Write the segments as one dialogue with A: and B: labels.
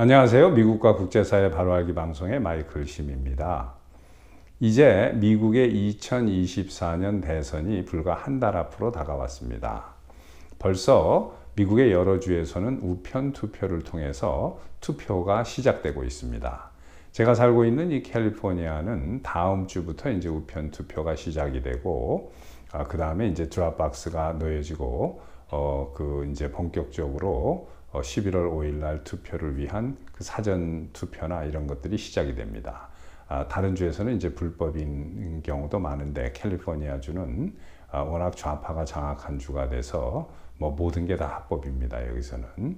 A: 안녕하세요. 미국과 국제사회 바로 알기 방송의 마이클 심입니다. 이제 미국의 2024년 대선이 불과 한 달 앞으로 다가왔습니다. 벌써 미국의 여러 주에서는 우편 투표를 통해서 투표가 시작되고 있습니다. 제가 살고 있는 이 캘리포니아는 다음 주부터 이제 우편 투표가 시작이 되고, 그 다음에 이제 드롭박스가 놓여지고, 이제 본격적으로 11월 5일 날 투표를 위한 그 사전 투표나 이런 것들이 시작이 됩니다. 다른 주에서는 이제 불법인 경우도 많은데 캘리포니아 주는 워낙 좌파가 장악한 주가 돼서 뭐 모든 게 다 합법입니다. 여기서는.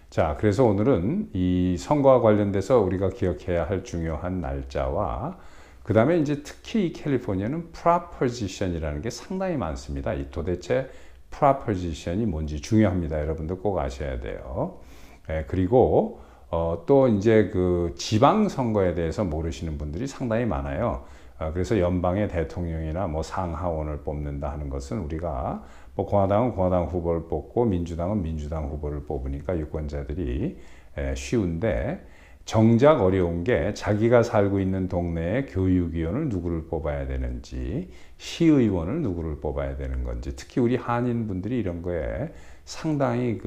A: 자, 그래서 오늘은 이 선거와 관련돼서 우리가 기억해야 할 중요한 날짜와 그 다음에 이제 특히 이 캘리포니아는 proposition이라는 게 상당히 많습니다. 이 도대체 proposition이 뭔지 중요합니다. 여러분들 꼭 아셔야 돼요. 그리고 또 이제 그 지방 선거에 대해서 모르시는 분들이 상당히 많아요. 그래서 연방의 대통령이나 뭐 상하원을 뽑는다 하는 것은 우리가 뭐 공화당은 공화당 후보를 뽑고 민주당은 민주당 후보를 뽑으니까 유권자들이 쉬운데, 정작 어려운 게 자기가 살고 있는 동네에 교육위원을 누구를 뽑아야 되는지, 시의원을 누구를 뽑아야 되는 건지, 특히 우리 한인분들이 이런 거에 상당히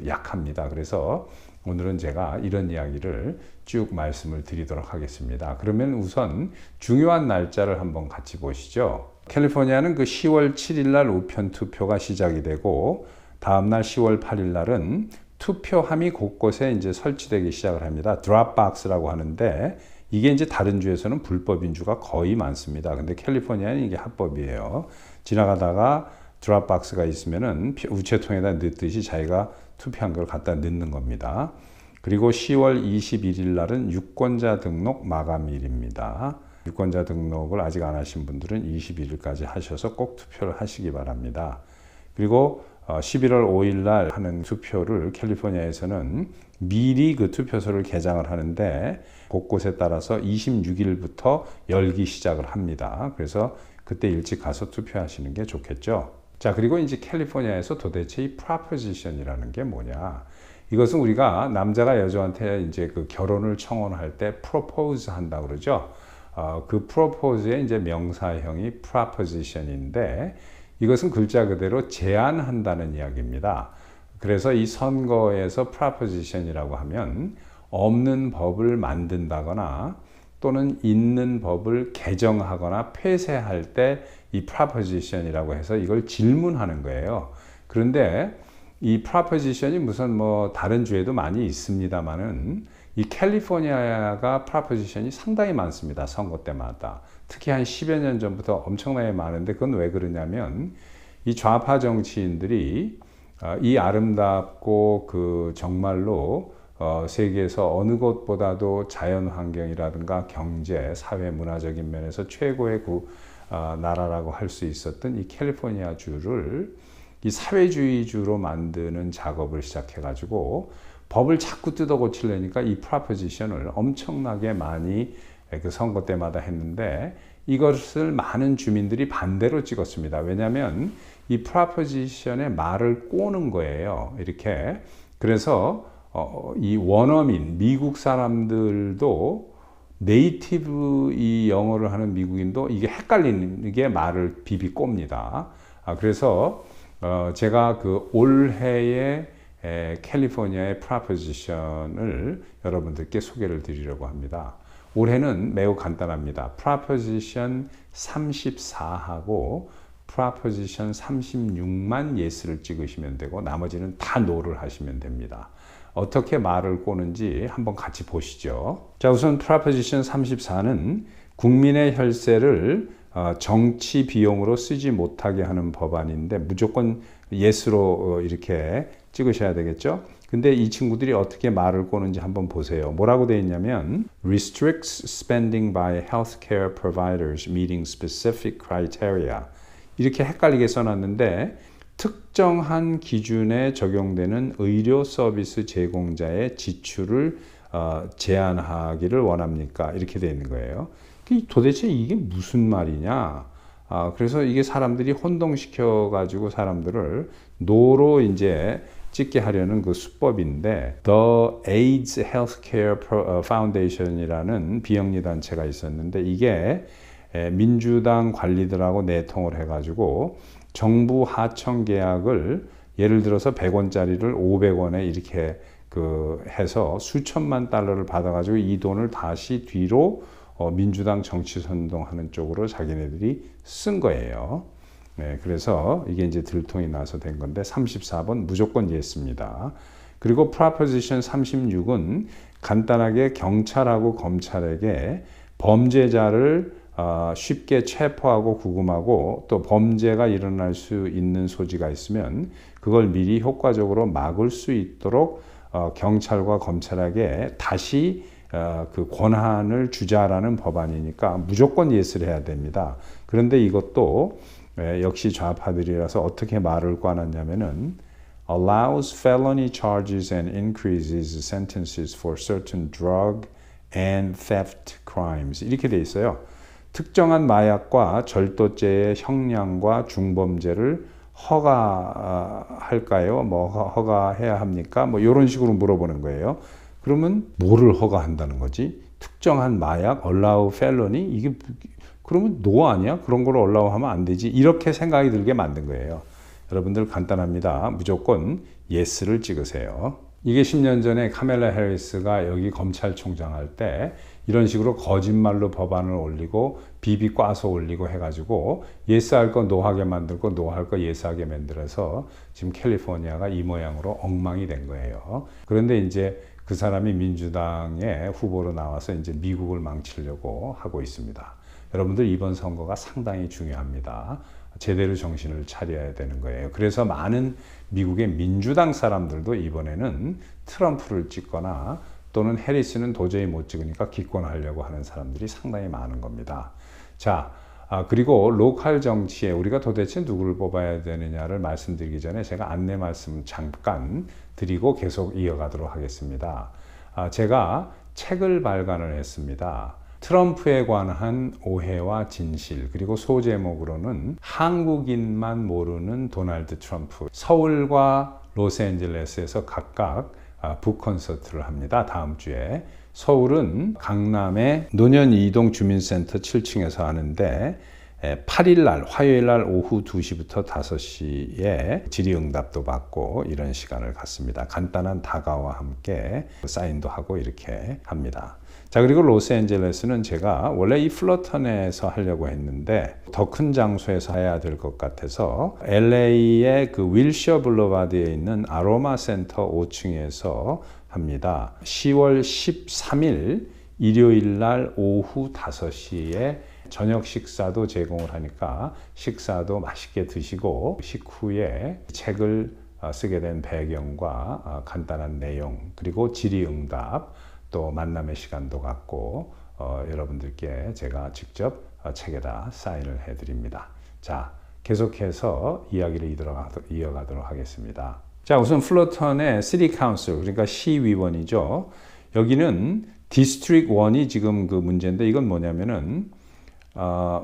A: 약합니다. 그래서 오늘은 제가 이런 이야기를 쭉 말씀을 드리도록 하겠습니다. 그러면 우선 중요한 날짜를 한번 같이 보시죠. 캘리포니아는 그 10월 7일 날 우편 투표가 시작이 되고, 다음날 10월 8일 날은 투표함이 곳곳에 이제 설치되기 시작을 합니다. 드롭박스라고 하는데, 이게 이제 다른 주에서는 불법인 주가 거의 많습니다. 근데 캘리포니아는 이게 합법이에요. 지나가다가 드롭박스가 있으면은 우체통에다 넣듯이 자기가 투표한 걸 갖다 넣는 겁니다. 그리고 10월 21일 날은 유권자 등록 마감일입니다. 유권자 등록을 아직 안 하신 분들은 21일까지 하셔서 꼭 투표를 하시기 바랍니다. 그리고 11월 5일 날 하는 투표를 캘리포니아에서는 미리 그 투표소를 개장을 하는데, 곳곳에 따라서 26일부터 열기 시작을 합니다. 그래서 그때 일찍 가서 투표하시는 게 좋겠죠. 자, 그리고 이제 캘리포니아에서 도대체 이 proposition이라는 게 뭐냐? 이것은 우리가 남자가 여자한테 이제 그 결혼을 청혼할 때 propose 한다 그러죠. 그 propose의 이제 명사형이 proposition인데, 이것은 글자 그대로 제안한다는 이야기입니다. 그래서 이 선거에서 proposition이라고 하면 없는 법을 만든다거나 또는 있는 법을 개정하거나 폐쇄할 때 이 proposition이라고 해서 이걸 질문하는 거예요. 그런데 이 proposition이 무슨 뭐 다른 주에도 많이 있습니다만은 이 캘리포니아가 proposition이 상당히 많습니다. 선거 때마다. 특히 한 10여 년 전부터 엄청나게 많은데, 그건 왜 그러냐면 이 좌파 정치인들이 이 아름답고 그 정말로 세계에서 어느 곳보다도 자연 환경이라든가 경제, 사회, 문화적인 면에서 최고의 나라라고 할 수 있었던 이 캘리포니아 주를 이 사회주의주로 만드는 작업을 시작해가지고 법을 자꾸 뜯어 고치려니까 이 proposition을 엄청나게 많이 그 선거 때마다 했는데, 이것을 많은 주민들이 반대로 찍었습니다. 왜냐하면 이 proposition의 말을 꼬는 거예요. 이렇게. 그래서 이 원어민, 미국 사람들도 네이티브 이 영어를 하는 미국인도 이게 헷갈리는 게 말을 비비 꼽니다. 그래서 제가 그 올해의 캘리포니아의 proposition을 여러분들께 소개를 드리려고 합니다. 올해는 매우 간단합니다. proposition 34하고 proposition 36만 yes를 찍으시면 되고, 나머지는 다 no를 하시면 됩니다. 어떻게 말을 꼬는지 한번 같이 보시죠. 자, 우선 proposition 34는 국민의 혈세를 정치 비용으로 쓰지 못하게 하는 법안인데, 무조건 yes로 이렇게 찍으셔야 되겠죠. 근데 이 친구들이 어떻게 말을 꼬는지 한번 보세요. 뭐라고 되어 있냐면 restricts spending by healthcare providers meeting specific criteria, 이렇게 헷갈리게 써놨는데, 특정한 기준에 적용되는 의료 서비스 제공자의 지출을 제한하기를 원합니까? 이렇게 되어 있는 거예요. 도대체 이게 무슨 말이냐? 그래서 이게 사람들이 혼동시켜 가지고 사람들을 노로 이제 찍게 하려는 그 수법인데 The AIDS Healthcare Foundation이라는 비영리 단체가 있었는데 이게 민주당 관리들하고 내통을 해가지고 정부 하청 계약을 예를 들어서 100원짜리를 500원에 이렇게 해서 수천만 달러를 받아가지고 이 돈을 다시 뒤로 민주당 정치 선동하는 쪽으로 자기네들이 쓴 거예요. 네, 그래서 이게 이제 들통이 나서 된 건데 34번 무조건 예스입니다. 그리고 Proposition 36은 간단하게 경찰하고 검찰에게 범죄자를 쉽게 체포하고 구금하고 또 범죄가 일어날 수 있는 소지가 있으면 그걸 미리 효과적으로 막을 수 있도록 경찰과 검찰에게 다시 그 권한을 주자라는 법안이니까 무조건 예스를 해야 됩니다. 그런데 이것도 역시 좌파들이라서 어떻게 말을 꽈놨냐면은 allows felony charges and increases sentences for certain drug and theft crimes 이렇게 돼 있어요. 특정한 마약과 절도죄의 형량과 중범죄를 허가할까요? 뭐 허가해야 합니까? 뭐 이런 식으로 물어보는 거예요. 그러면 뭐를 허가한다는 거지? 특정한 마약, allow felony 이게 그러면 no 아니야? 그런 걸 allow 하면 안 되지. 이렇게 생각이 들게 만든 거예요. 여러분들 간단합니다. 무조건 yes를 찍으세요. 이게 10년 전에 카멜라 해리스가 여기 검찰총장 할 때 이런 식으로 거짓말로 법안을 올리고 비비 꽈서 올리고 해가지고 예스 할 거 노하게 만들고 노 할 거 예스 하게 만들어서 지금 캘리포니아가 이 모양으로 엉망이 된 거예요. 그런데 이제 그 사람이 민주당의 후보로 나와서 이제 미국을 망치려고 하고 있습니다. 여러분들 이번 선거가 상당히 중요합니다. 제대로 정신을 차려야 되는 거예요. 그래서 많은 미국의 민주당 사람들도 이번에는 트럼프를 찍거나 또는 해리스는 도저히 못 찍으니까 기권하려고 하는 사람들이 상당히 많은 겁니다. 자, 그리고 로컬 정치에 우리가 도대체 누구를 뽑아야 되느냐를 말씀드리기 전에 제가 안내 말씀 잠깐 드리고 계속 이어가도록 하겠습니다. 제가 책을 발간을 했습니다. 트럼프에 관한 오해와 진실, 그리고 소제목으로는 한국인만 모르는 도널드 트럼프, 서울과 로스앤젤레스에서 각각 북콘서트를 합니다. 다음 주에. 서울은 강남의 노년이동 주민센터 7층에서 하는데 8일날 화요일날 오후 2시부터 5시에 질의응답도 받고 이런 시간을 갖습니다. 간단한 다가와 함께 사인도 하고 이렇게 합니다. 자, 그리고 로스앤젤레스는 제가 원래 이 플러턴에서 하려고 했는데 더 큰 장소에서 해야 될 것 같아서 LA의 그 윌셔 블루바드에 있는 아로마 센터 5층에서 합니다. 10월 13일 일요일 날 오후 5시에 저녁 식사도 제공을 하니까 식사도 맛있게 드시고 식후에 책을 쓰게 된 배경과 간단한 내용 그리고 질의응답 또 만남의 시간도 갖고 여러분들께 제가 직접 책에다 사인을 해드립니다. 자, 계속해서 이야기를 이어가도록 하겠습니다. 자, 우선 플러턴의 시티 카운슬, 그러니까 시의원이죠. 여기는 디스트릭 1이 지금 그 문제인데 이건 뭐냐면은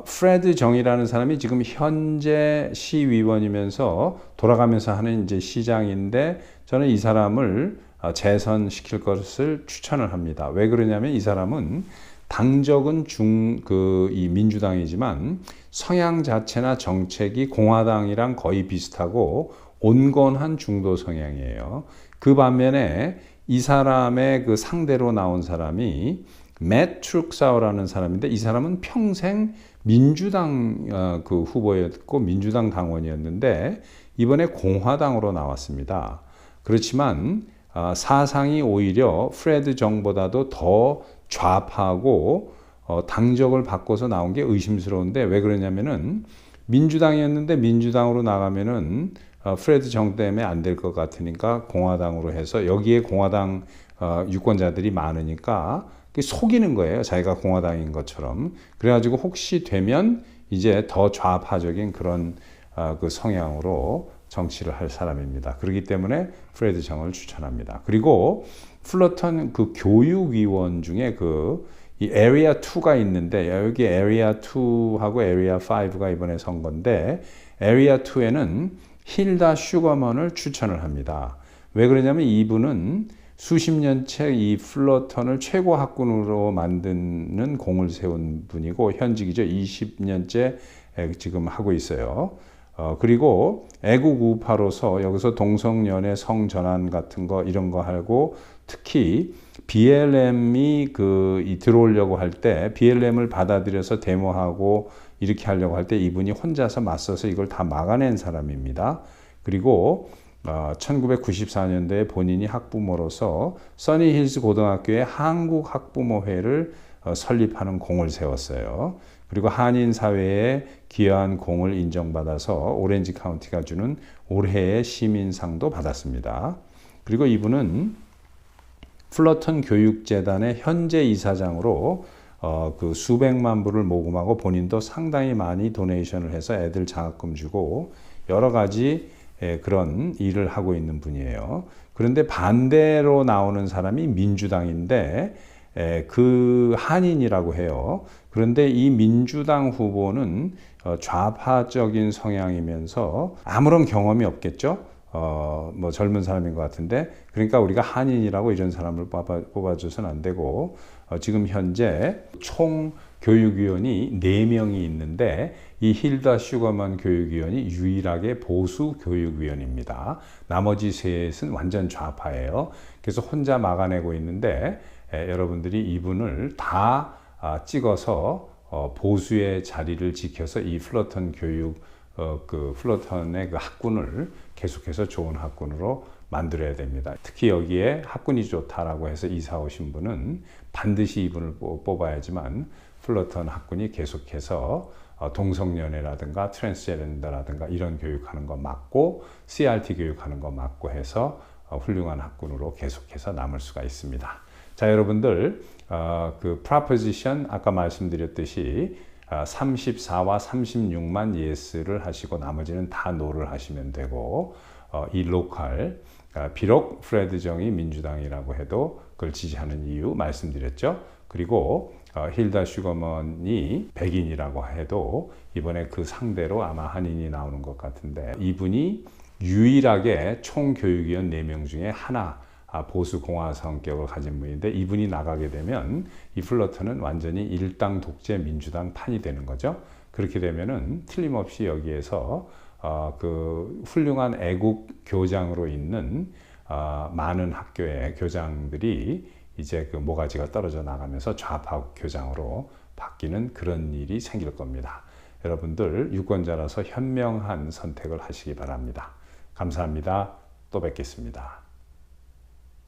A: 프레드 정이라는 사람이 지금 현재 시의원이면서 돌아가면서 하는 이제 시장인데 저는 이 사람을 재선시킬 것을 추천을 합니다. 왜 그러냐면 이 사람은 당적은 이 민주당이지만 성향 자체나 정책이 공화당이랑 거의 비슷하고 온건한 중도 성향이에요. 그 반면에 이 사람의 그 상대로 나온 사람이 맷 트룩사우라는 사람인데 이 사람은 평생 민주당 그 후보였고 민주당 당원이었는데 이번에 공화당으로 나왔습니다. 그렇지만 사상이 오히려 프레드 정보다도 더 좌파고 당적을 바꿔서 나온 게 의심스러운데 왜 그러냐면은 민주당이었는데 민주당으로 나가면은 프레드 정 때문에 안 될 것 같으니까 공화당으로 해서 여기에 공화당 유권자들이 많으니까 속이는 거예요. 자기가 공화당인 것처럼. 그래가지고 혹시 되면 이제 더 좌파적인 그런 그 성향으로 정치를 할 사람입니다. 그렇기 때문에 프레드 정을 추천합니다. 그리고 플러턴 그 교육위원 중에 이 에리아 2가 있는데 여기 에리아 2하고 에리아 5가 이번에 선거인데 에리아 2에는 힐다 슈거먼을 추천을 합니다. 왜 그러냐면 이분은 수십 년째 이 플러턴을 최고 학군으로 만드는 공을 세운 분이고 현직이죠. 20년째 지금 하고 있어요. 그리고 애국 우파로서 여기서 동성연애 성전환 같은 거 이런 거 하고 특히 BLM이 들어오려고 할 때 BLM을 받아들여서 데모하고 이렇게 하려고 할 때 이분이 혼자서 맞서서 이걸 다 막아낸 사람입니다. 그리고 1994년도에 본인이 학부모로서 써니힐스 고등학교의 한국 학부모회를 설립하는 공을 세웠어요. 그리고 한인 사회에 기여한 공을 인정받아서 오렌지 카운티가 주는 올해의 시민상도 받았습니다. 그리고 이분은 플러턴 교육재단의 현재 이사장으로 수백만 불을 모금하고 본인도 상당히 많이 도네이션을 해서 애들 장학금 주고 여러 가지 그런 일을 하고 있는 분이에요. 그런데 반대로 나오는 사람이 민주당인데 그 한인이라고 해요. 그런데 이 민주당 후보는 좌파적인 성향이면서 아무런 경험이 없겠죠. 뭐 젊은 사람인 것 같은데 그러니까 우리가 한인이라고 이런 사람을 뽑아줘서는 안 되고 지금 현재 총 교육위원이 4명이 있는데 이 힐다 슈거먼 교육위원이 유일하게 보수 교육위원입니다. 나머지 셋은 완전 좌파예요. 그래서 혼자 막아내고 있는데 여러분들이 이분을 다 찍어서 보수의 자리를 지켜서 이 플러턴 교육 플러턴의 그 학군을 계속해서 좋은 학군으로 만들어야 됩니다. 특히 여기에 학군이 좋다라고 해서 이사 오신 분은 반드시 이분을 뽑아야지만 플러턴 학군이 계속해서 동성연애라든가 트랜스젠더라든가 이런 교육하는 거 막고 CRT 교육하는 거 막고 해서 훌륭한 학군으로 계속해서 남을 수가 있습니다. 자, 여러분들 그 프로포지션 아까 말씀드렸듯이 34와 36만 예스를 하시고 나머지는 다 노를 하시면 되고 이 로컬 비록 프레드 정이 민주당이라고 해도 그걸 지지하는 이유 말씀드렸죠. 그리고 힐다 슈거먼이 백인이라고 해도 이번에 그 상대로 아마 한인이 나오는 것 같은데 이분이 유일하게 총교육위원 4명 중에 하나 보수 공화 성격을 가진 분인데 이분이 나가게 되면 이 플러턴은 완전히 일당 독재 민주당 판이 되는 거죠. 그렇게 되면은 틀림없이 여기에서 그 훌륭한 애국 교장으로 있는 많은 학교의 교장들이 이제 그 모가지가 떨어져 나가면서 좌파 교장으로 바뀌는 그런 일이 생길 겁니다. 여러분들 유권자라서 현명한 선택을 하시기 바랍니다. 감사합니다. 또 뵙겠습니다.